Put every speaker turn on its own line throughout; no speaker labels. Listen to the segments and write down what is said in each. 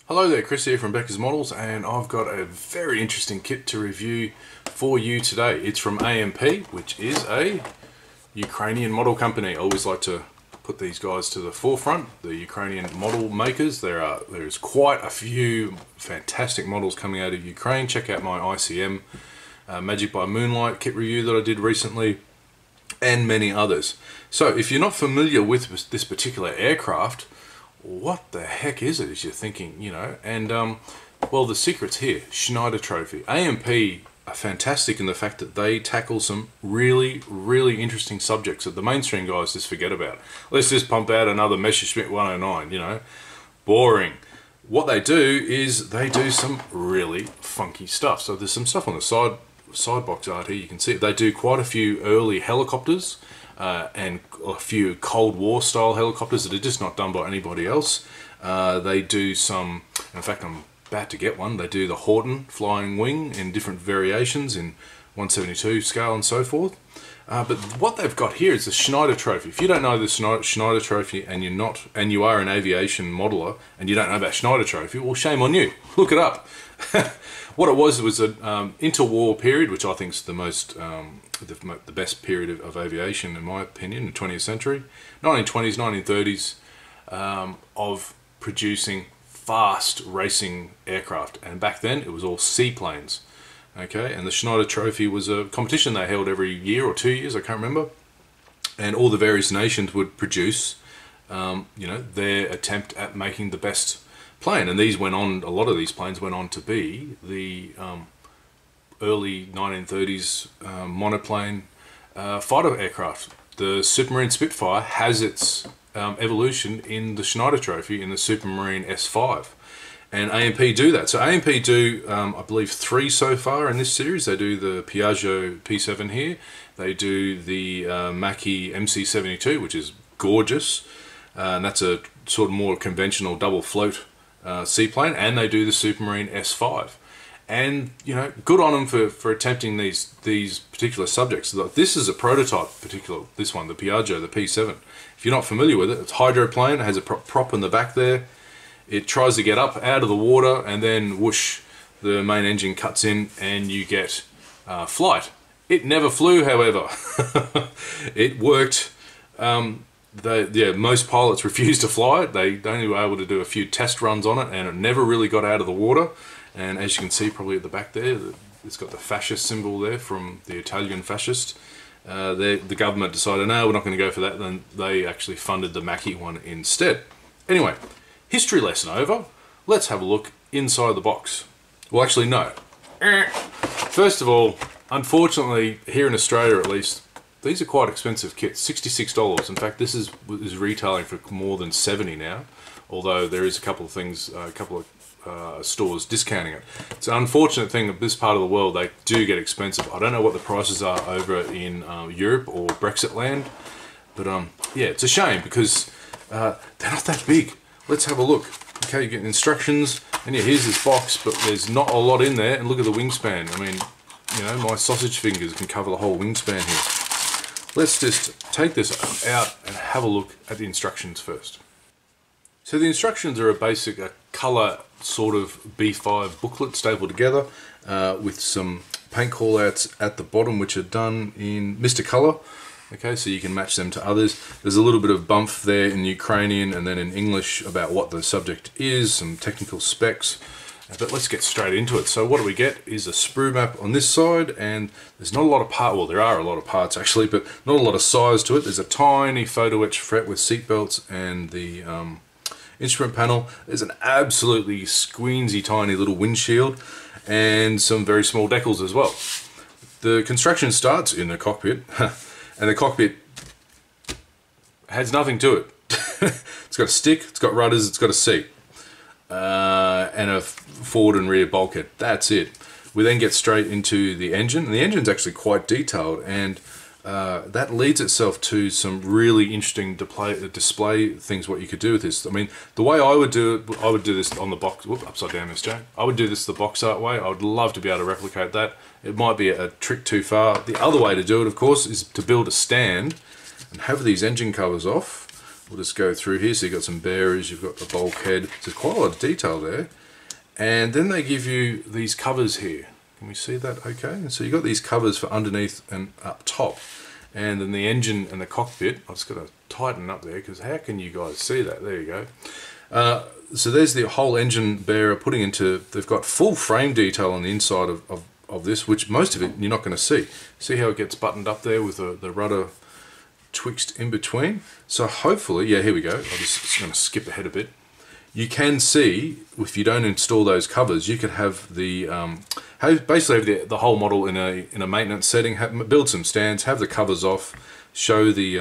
Hello there, Chris here from Becker's Models, and I've got a very interesting kit to review for you today. It's from AMP, which is a Ukrainian model company. I always like to put these guys to the forefront, the Ukrainian model makers. There's quite a few fantastic models coming out of Ukraine. Check out my ICM Magic by Moonlight kit review that I did recently, and many others. So if you're not familiar with this particular aircraft, what the heck is it, as you're thinking, you know? And well, the secret's here. Schneider Trophy. AMP are fantastic in the fact that they tackle some really interesting subjects that the mainstream guys just forget about. Let's just pump out another Messerschmitt 109, you know, boring. What they do is they do some really funky stuff. So there's some stuff on the side box art here, you can see it. They do quite a few early helicopters and a few Cold War style helicopters that are just not done by anybody else. They do some, in fact I'm about to get one, they do the Horton flying wing in different variations in 172 scale and so forth. But what they've got here is the Schneider Trophy. If you don't know the Schneider Trophy and you are an aviation modeler and you don't know about Schneider Trophy, well, shame on you. Look it up. What it was an interwar period, which I think is the best period of aviation, in my opinion, in the 20th century, 1920s, 1930s, of producing fast racing aircraft. And back then, it was all seaplanes. Okay, and the Schneider Trophy was a competition they held every year or 2 years, I can't remember. And all the various nations would produce, you know, their attempt at making the best plane. And these went on, a lot of these planes went on to be the early 1930s monoplane fighter aircraft. The Supermarine Spitfire has its evolution in the Schneider Trophy in the Supermarine S5. And AMP do that. So AMP do, I believe, 3 so far in this series. They do the Piaggio P7 here. They do the Macchi MC-72, which is gorgeous. And that's a sort of more conventional double float seaplane. And they do the Supermarine S5. And, you know, good on them for attempting these particular subjects. This is a prototype, this one, the Piaggio, the P7. If you're not familiar with it, it's hydroplane. It has a prop in the back there. It tries to get up out of the water, and then whoosh, the main engine cuts in and you get flight. It never flew, however. It worked. Most pilots refused to fly it. They only were able to do a few test runs on it, and it never really got out of the water. And as you can see probably at the back there, it's got the fascist symbol there from the Italian fascist. The government decided, no, we're not going to go for that. Then they actually funded the Macchi one instead. Anyway, history lesson over. Let's have a look inside the box. Well, actually, no. First of all, unfortunately, here in Australia at least, these are quite expensive kits, $66. In fact, this is retailing for more than $70 now, although there is a couple of things, stores discounting it. It's an unfortunate thing that this part of the world, they do get expensive. I don't know what the prices are over in Europe or Brexit land, but yeah, it's a shame because they're not that big. Let's have a look. Okay, you get instructions, and yeah, here's this box, but there's not a lot in there, and look at the wingspan. I mean, you know, my sausage fingers can cover the whole wingspan here. Let's just take this out and have a look at the instructions first. So the instructions are a basic colour sort of B5 booklet stapled together with some paint callouts at the bottom, which are done in Mr. Colour. Okay, so you can match them to others. There's a little bit of bump there in Ukrainian and then in English about what the subject is, some technical specs. But let's get straight into it. So what do we get is a sprue map on this side, and there's not a lot of parts, well there are a lot of parts actually, but not a lot of size to it. There's a tiny photo etch fret with seat belts and the instrument panel. There's an absolutely squeezy tiny little windshield and some very small decals as well. The construction starts in the cockpit. And the cockpit has nothing to it. It's got a stick, it's got rudders, it's got a seat, and a forward and rear bulkhead. That's it. We then get straight into the engine, and the engine's actually quite detailed, and that leads itself to some really interesting display things what you could do with this. I mean, the way I would do it, I would do this on the box, whoop, upside down, Miss Jane. I would do this the box art way. I would love to be able to replicate that. It might be a trick too far. The other way to do it, of course, is to build a stand and have these engine covers off, we'll just go through here. So you've got some bearers, you've got the bulkhead. There's quite a lot of detail there. And then they give you these covers here. Can we see that okay? And so you've got these covers for underneath and up top. And then the engine and the cockpit, I've just got to tighten up there because how can you guys see that? There you go. So there's the whole engine bearer putting into, they've got full frame detail on the inside of this, which most of it you're not going to see. See how it gets buttoned up there with the rudder twixt in between? So hopefully, yeah, here we go. I'm just going to skip ahead a bit. You can see, if you don't install those covers, you could have the basically have the whole model in a maintenance setting. Build some stands, have the covers off, show the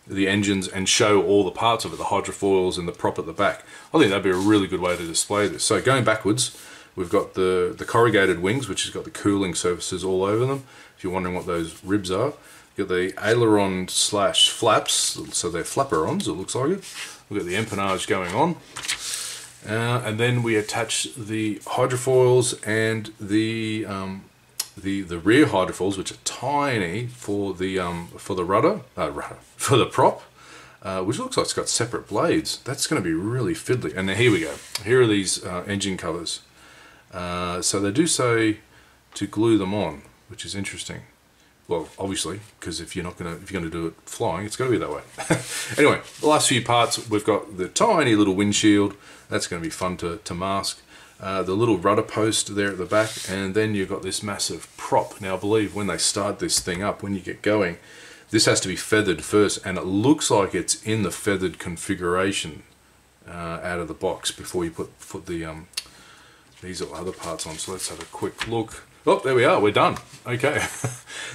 engines, and show all the parts of it, the hydrofoils and the prop at the back. I think that'd be a really good way to display this. So going backwards, we've got the corrugated wings, which has got the cooling surfaces all over them. If you're wondering what those ribs are, you've got the aileron slash flaps, so they're flapperons. It looks like it. We've got the empennage going on. And then we attach the hydrofoils and the rear hydrofoils, which are tiny for the rudder, for the prop, which looks like it's got separate blades. That's going to be really fiddly. And then here we go. Here are these engine covers. So they do say to glue them on, which is interesting. Well, obviously, because if you're going to do it flying, it's got to be that way. Anyway, the last few parts, we've got the tiny little windshield. That's going to be fun to mask. The little rudder post there at the back, and then you've got this massive prop. Now, I believe when they start this thing up, when you get going, this has to be feathered first, and it looks like it's in the feathered configuration out of the box before you put the these other parts on. So let's have a quick look. Oh, there we are, we're done. Okay.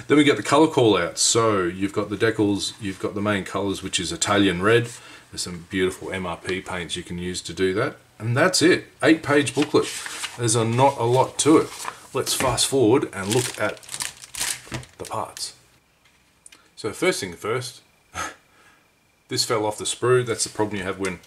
Then we get the colour call out. So you've got the decals, you've got the main colours, which is Italian red. There's some beautiful MRP paints you can use to do that. And that's it. 8-page booklet. There's not a lot to it. Let's fast forward and look at the parts. So first thing first, this fell off the sprue. That's the problem you have when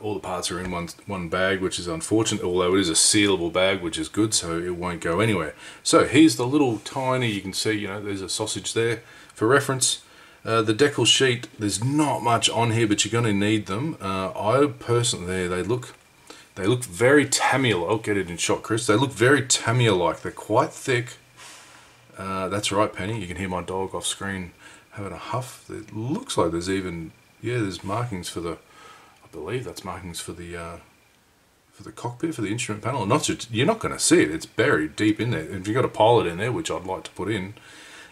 all the parts are in one bag, which is unfortunate, although it is a sealable bag, which is good, so it won't go anywhere. So here's the little tiny, you can see, you know, there's a sausage there for reference. The decal sheet, there's not much on here, but you're going to need them. I personally, they look very Tamiya. I'll get it in shot, Chris. They look very Tamiya-like. They're quite thick. That's right, Penny. You can hear my dog off screen having a huff. It looks like there's even, yeah, there's markings for the, I believe that's markings for the cockpit, for the instrument panel. Not just, you're not going to see it. It's buried deep in there. If you've got a pilot in there, which I'd like to put in,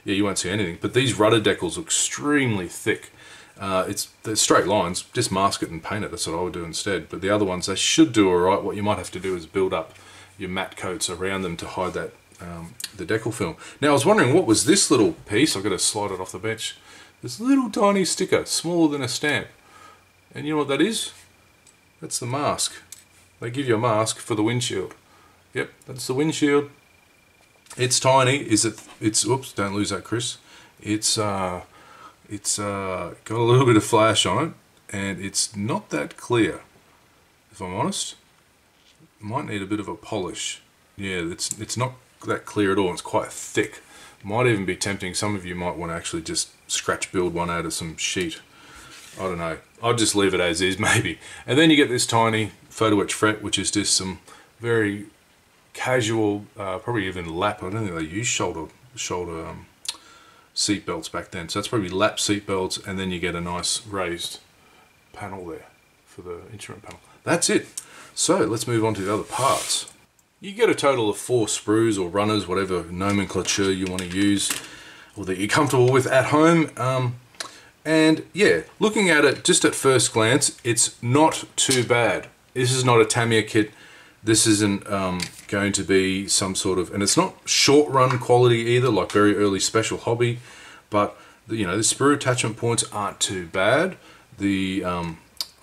yeah, you won't see anything. But these rudder decals look extremely thick. They're straight lines. Just mask it and paint it. That's what I would do instead. But the other ones, they should do all right. What you might have to do is build up your matte coats around them to hide that the decal film. Now, I was wondering, what was this little piece? I've got to slide it off the bench. This little tiny sticker, smaller than a stamp. And you know what that is? That's the mask. They give you a mask for the windshield. Yep, that's the windshield. It's tiny. It's oops, don't lose that, Chris. It's got a little bit of flash on it, and it's not that clear, if I'm honest. Might need a bit of a polish. Yeah, it's not that clear at all. It's quite thick. Might even be tempting. Some of you might want to actually just scratch build one out of some sheet. I don't know. I'll just leave it as is, maybe. And then you get this tiny photo etch fret, which is just some very casual, probably even lap. I don't think they use shoulder seat belts back then. So that's probably lap seat belts, and then you get a nice raised panel there for the instrument panel. That's it. So let's move on to the other parts. You get a total of 4 sprues or runners, whatever nomenclature you want to use, or that you're comfortable with at home. And yeah, looking at it just at first glance, it's not too bad. This is not a Tamiya kit. This isn't going to be some sort of, and it's not short run quality either, like very early special hobby, but you know, the sprue attachment points aren't too bad.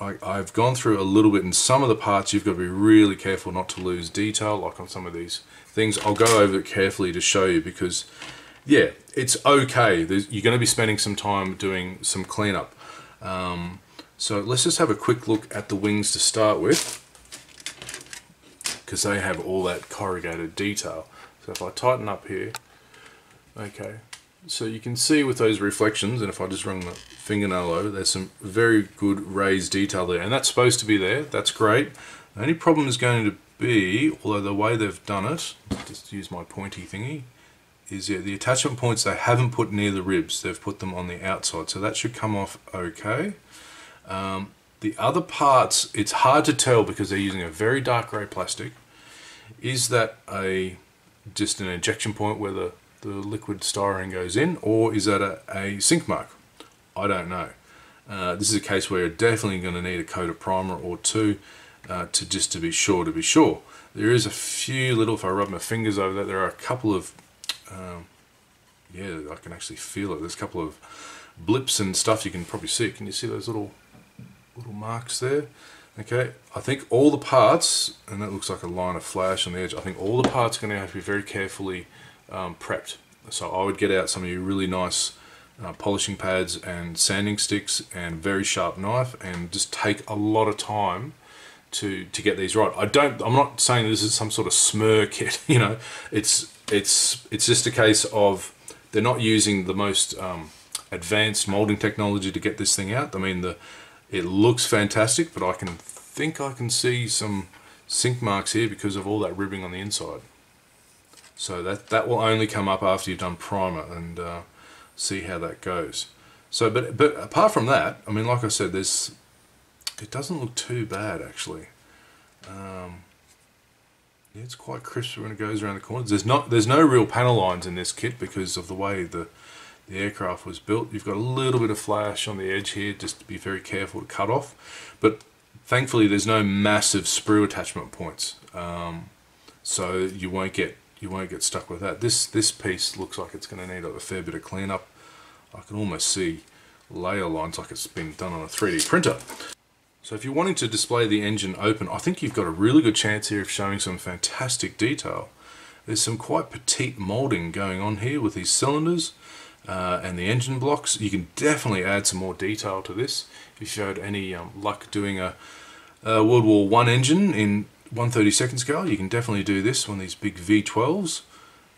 I've gone through a little bit in some of the parts. You've got to be really careful not to lose detail, like on some of these things. I'll go over it carefully to show you, because yeah, it's okay. You're going to be spending some time doing some cleanup. So let's just have a quick look at the wings to start with, because they have all that corrugated detail. So if I tighten up here, okay, So you can see with those reflections, and if I just run the fingernail over, there's some very good raised detail there, and that's supposed to be there. That's great. The only problem is going to be, although the way they've done it, just use my pointy thingy, is the attachment points they haven't put near the ribs. They've put them on the outside, so that should come off okay. The other parts, it's hard to tell because they're using a very dark grey plastic. Is that just an injection point where the liquid styrene goes in, or is that a sink mark? I don't know. This is a case where you're definitely going to need a coat of primer or two to be sure. There is a few little, if I rub my fingers over that, there are a couple of, yeah, I can actually feel it. There's a couple of blips and stuff you can probably see. Can you see those little marks there? Okay, I think all the parts, and that looks like a line of flash on the edge, I think all the parts are going to have to be very carefully prepped. So I would get out some of your really nice polishing pads and sanding sticks and very sharp knife, and just take a lot of time to get these right. I'm not saying this is some sort of smur kit, you know. It's just a case of they're not using the most advanced molding technology to get this thing out. I mean, it looks fantastic, but I can see some sink marks here because of all that ribbing on the inside. So that will only come up after you've done primer, and see how that goes. So, but apart from that, I mean, like I said, it doesn't look too bad actually. Yeah, it's quite crisp when it goes around the corners. There's no real panel lines in this kit because of the way the aircraft was built. You've got a little bit of flash on the edge here, just to be very careful to cut off. But thankfully, there's no massive sprue attachment points, so you won't get stuck with that. This piece looks like it's going to need a fair bit of cleanup. I can almost see layer lines like it's been done on a 3D printer. So if you're wanting to display the engine open, I think you've got a really good chance here of showing some fantastic detail. There's some quite petite molding going on here with these cylinders and the engine blocks. You can definitely add some more detail to this. If you had any luck doing a World War I engine in 1/32 scale, you can definitely do this, one of these big V12s.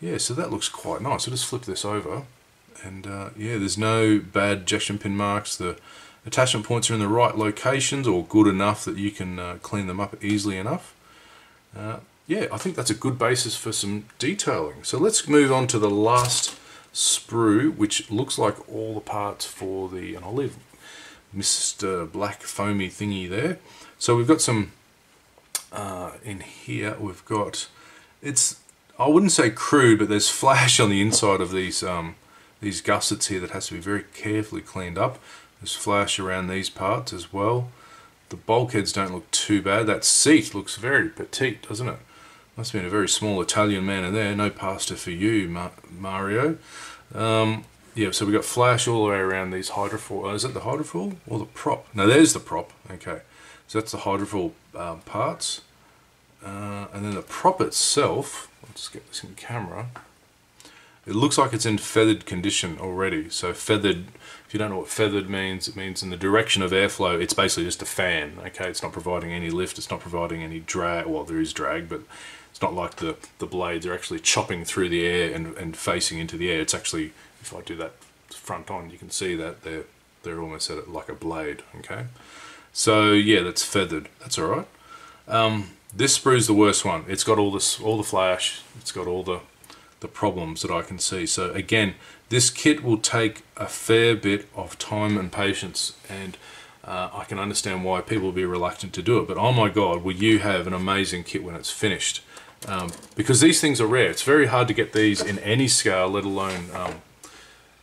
Yeah, so that looks quite nice. I'll just flip this over, and yeah, there's no bad ejection pin marks. The attachment points are in the right locations, or good enough that you can clean them up easily enough. Yeah, I think that's a good basis for some detailing. So let's move on to the last sprue, which looks like all the parts for the, and I'll leave Mr. Black foamy thingy there. So we've got some in here. We've got, I wouldn't say crude, but there's flash on the inside of these gussets here that has to be very carefully cleaned up. There's flash around these parts as well. The bulkheads don't look too bad. That seat looks very petite, doesn't it? Must have been a very small Italian man in there. No pasta for you, Mario. Yeah, so we've got flash all the way around these hydrofoil. Oh, is that the hydrofoil or the prop? No, there's the prop. Okay, so that's the hydrofoil parts. And then the prop itself, let's get this in camera. It looks like it's in feathered condition already. So feathered, if you don't know what feathered means, it means in the direction of airflow. It's basically just a fan, okay? It's not providing any lift, it's not providing any drag. Well, there is drag, but it's not like the blades are actually chopping through the air and facing into the air. It's actually, if I do that front on, you can see that they're almost at it like a blade, okay? So yeah, that's feathered. That's all right. This sprue's the worst one. It's got all the flash. It's got all the problems that I can see. So again, this kit will take a fair bit of time and patience, and I can understand why people will be reluctant to do it. But oh my God, will you have an amazing kit when it's finished? Because these things are rare. It's very hard to get these in any scale, let alone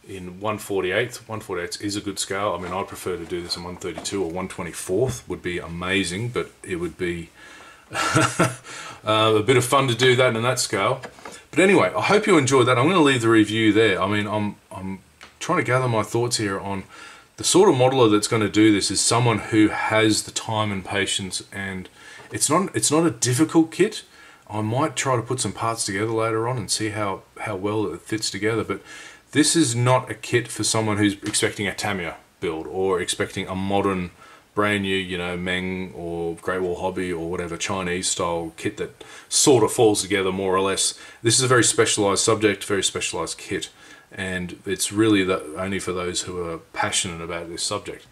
in 1/48. 1/48 is a good scale. I mean, I'd prefer to do this in 132 or 1/24 would be amazing, but it would be a bit of fun to do that in that scale. But anyway, I hope you enjoyed that. I'm going to leave the review there. I mean, I'm trying to gather my thoughts here on the sort of modeler that's going to do this is someone who has the time and patience, and it's not a difficult kit. I might try to put some parts together later on and see how well it fits together, but this is not a kit for someone who's expecting a Tamiya build or expecting a modern brand new, you know, Meng or Great Wall Hobby or whatever Chinese style kit that sort of falls together more or less. This is a very specialized subject, very specialized kit. and it's really only for those who are passionate about this subject.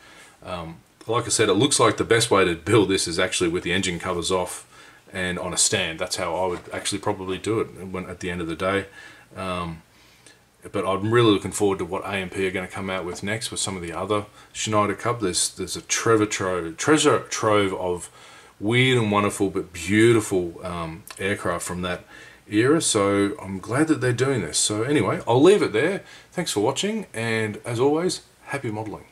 Like I said, it looks like the best way to build this is actually with the engine covers off and on a stand. That's how I would actually probably do it at the end of the day. But I'm really looking forward to what AMP are going to come out with next with some of the other Schneider Cup. There's a treasure trove of weird and wonderful but beautiful aircraft from that era, so I'm glad that they're doing this. So anyway, I'll leave it there. Thanks for watching, and as always, happy modelling.